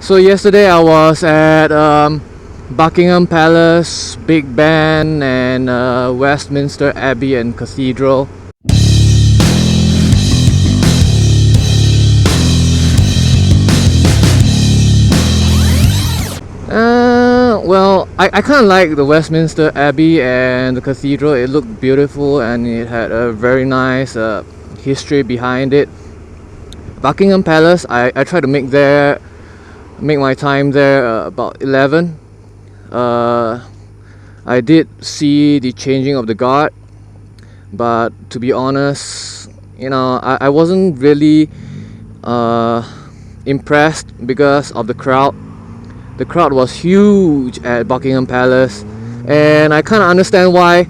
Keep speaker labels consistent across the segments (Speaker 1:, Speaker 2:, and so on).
Speaker 1: So yesterday I was at Buckingham Palace, Big Ben, and Westminster Abbey and Cathedral. Well, I kind of like the Westminster Abbey and the Cathedral. It looked beautiful and it had a very nice history behind it. Buckingham Palace, I tried to make my time there about 11. I did see the changing of the guard, but to be honest, I wasn't really impressed because of the crowd. The crowd was huge at Buckingham Palace, and I kind of understand why.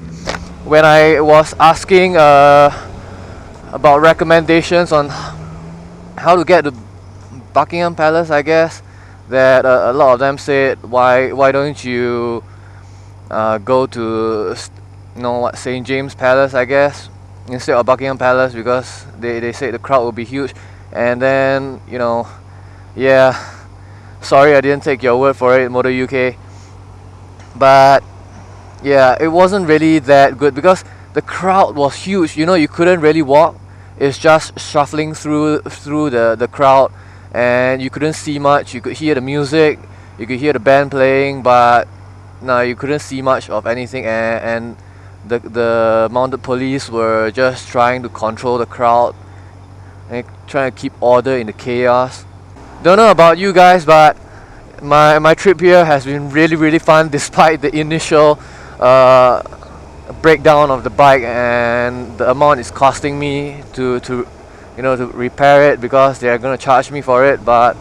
Speaker 1: When I was asking about recommendations on how to get to Buckingham Palace, I guess that a lot of them said, why don't you go to St. James Palace, I guess, instead of Buckingham Palace, because they said the crowd will be huge. And then yeah, sorry I didn't take your word for it, Motor UK. But yeah, it wasn't really that good because the crowd was huge. You couldn't really walk. It's just shuffling through the crowd, and you couldn't see much. You could hear the music, you could hear the band playing, but no, you couldn't see much of anything. And the mounted police were just trying to control the crowd and trying to keep order in the chaos. Don't know about you guys, but my trip here has been really fun despite the initial breakdown of the bike and the amount it's costing me to repair it, because they're gonna charge me for it. But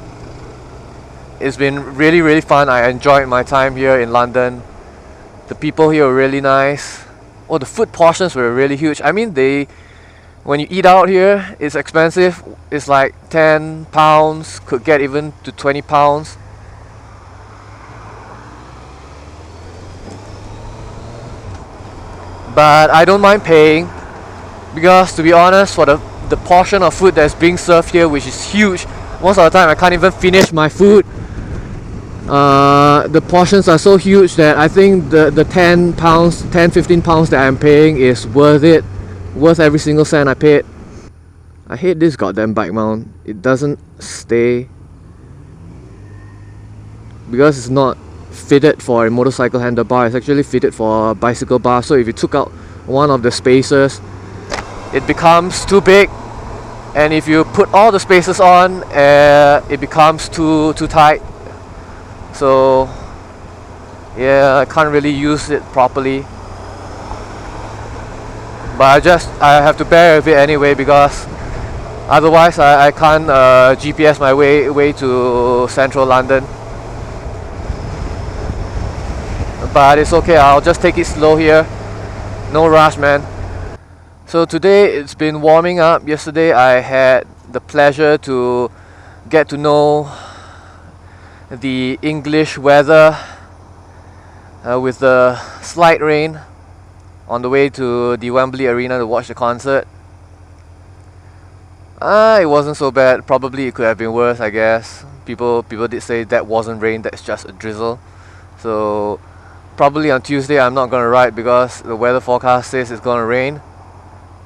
Speaker 1: it's been really fun. I enjoyed my time here in London. The people here were really nice. Oh, the food portions were really huge. I mean, when you eat out here, it's expensive. It's like £10, could get even to £20. But I don't mind paying, because to be honest, for the portion of food that's being served here, which is huge, most of the time I can't even finish my food. The portions are so huge that I think the £10-15 that I'm paying is worth it, worth every single cent I paid. I hate this goddamn bike mount. It doesn't stay because it's not fitted for a motorcycle handlebar. It's actually fitted for a bicycle bar. So if you took out one of the spacers, it becomes too big, and if you put all the spacers on, it becomes too tight. So yeah, I can't really use it properly, but I have to bear with it anyway, because otherwise I can't GPS my way to central London. But it's okay, I'll just take it slow here. No rush, man. So today it's been warming up. Yesterday I had the pleasure to get to know the English weather with the slight rain on the way to the Wembley Arena to watch the concert. It wasn't so bad. Probably it could have been worse, I guess. People did say that wasn't rain, that's just a drizzle. So probably on Tuesday I'm not gonna ride, because the weather forecast says it's gonna rain.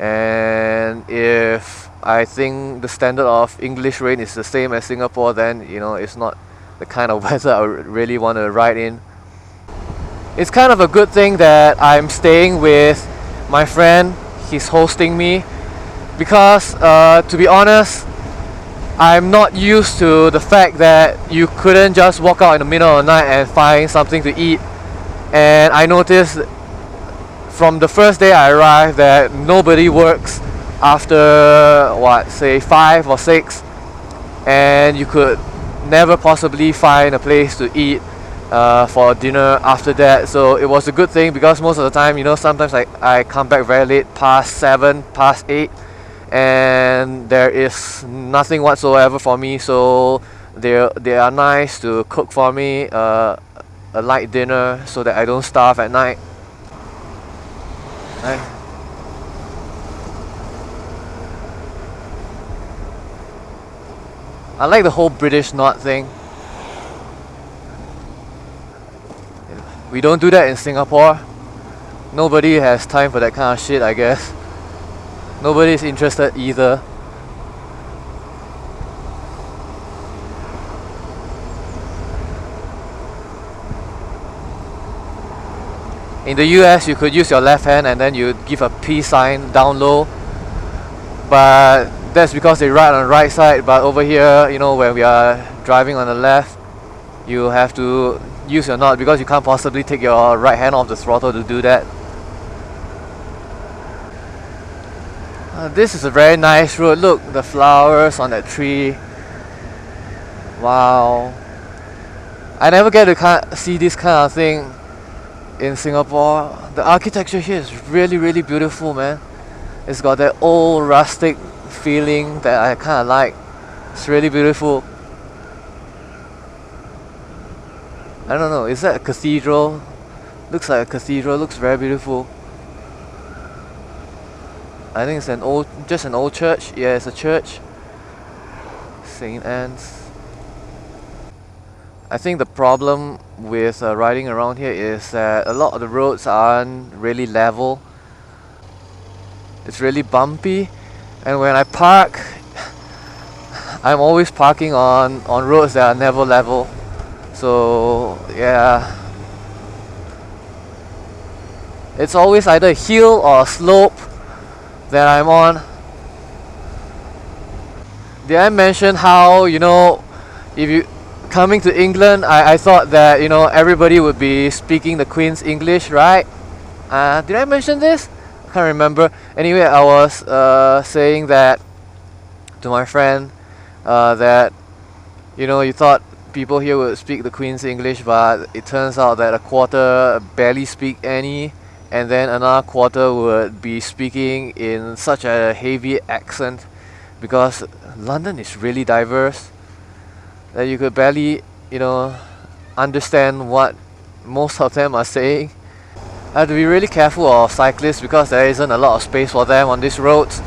Speaker 1: And if I think the standard of English rain is the same as Singapore, then it's not the kind of weather I really want to ride in. It's kind of a good thing that I'm staying with my friend. He's hosting me, because to be honest, I'm not used to the fact that you couldn't just walk out in the middle of the night and find something to eat. And I noticed from the first day I arrived that nobody works after say 5 or 6, and you could never possibly find a place to eat for dinner after that. So it was a good thing, because most of the time, sometimes I come back very late, past 7, past 8, and there is nothing whatsoever for me. So they are nice to cook for me a light dinner so that I don't starve at night. I like the whole British knot thing. We don't do that in Singapore. Nobody has time for that kind of shit, I guess. Nobody's interested either. In the US, you could use your left hand and then you give a peace sign down low. But that's because they ride on the right side. But over here, you know, when we are driving on the left, you have to use your nod because you can't possibly take your right hand off the throttle to do that. This is a very nice road. Look, the flowers on that tree. Wow. I never get to see this kind of thing in Singapore. The architecture here is really beautiful, man. It's got that old rustic feeling that I kind of like. It's really beautiful. I don't know, is that a cathedral? Looks like a cathedral, looks very beautiful. I think it's just an old church. Yeah, it's a church. St. Anne's. I think the problem with riding around here is that a lot of the roads aren't really level. It's really bumpy, and when I park, I'm always parking on roads that are never level. So yeah, it's always either a hill or a slope that I'm on. Did I mention how, you know, if you coming to England, I thought that, you know, everybody would be speaking the Queen's English, right? Did I mention this? I can't remember. Anyway, I was saying that to my friend that, you know, you thought people here would speak the Queen's English, but it turns out that a quarter barely speak any, and then another quarter would be speaking in such a heavy accent, because London is really diverse that you could barely, you know, understand what most of them are saying. I have to be really careful of cyclists because there isn't a lot of space for them on these roads.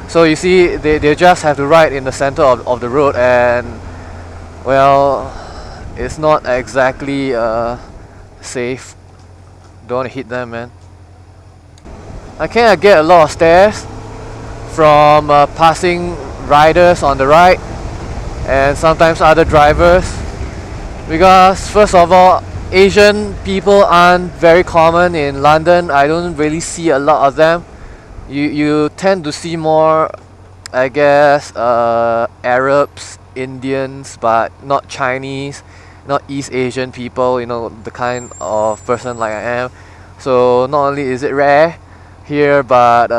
Speaker 1: So you see, they just have to ride in the center of the road, and well, it's not exactly safe. Don't want to hit them, man. I kind of get a lot of stares from passing riders on the right and sometimes other drivers, because first of all, Asian people aren't very common in London. I don't really see a lot of them. You tend to see more, I guess, Arabs, Indians, but not Chinese, not East Asian people, you know, the kind of person like I am. So not only is it rare here, but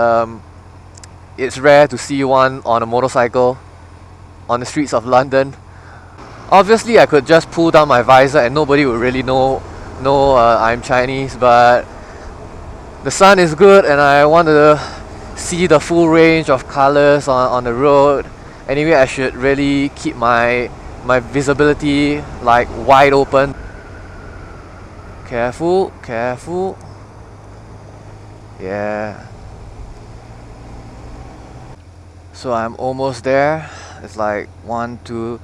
Speaker 1: it's rare to see one on a motorcycle on the streets of London. Obviously, I could just pull down my visor and nobody would really know I'm Chinese, but the sun is good and I want to see the full range of colors on the road. Anyway, I should really keep my visibility like wide open. Careful, careful. Yeah. So I'm almost there. It's like one, two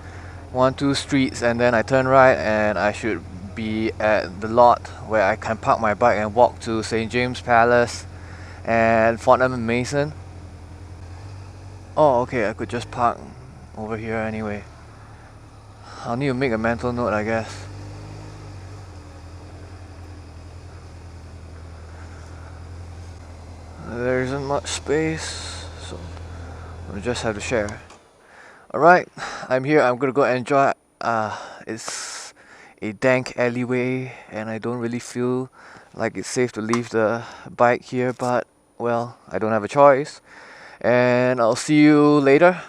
Speaker 1: streets, and then I turn right and I should be at the lot where I can park my bike and walk to St. James Palace and Fortnum and Mason. Oh, okay, I could just park over here anyway. I'll need to make a mental note, I guess. There isn't much space, so we just have to share. Alright, I'm here. I'm gonna go enjoy. It's a dank alleyway and I don't really feel like it's safe to leave the bike here, but well, I don't have a choice. And I'll see you later.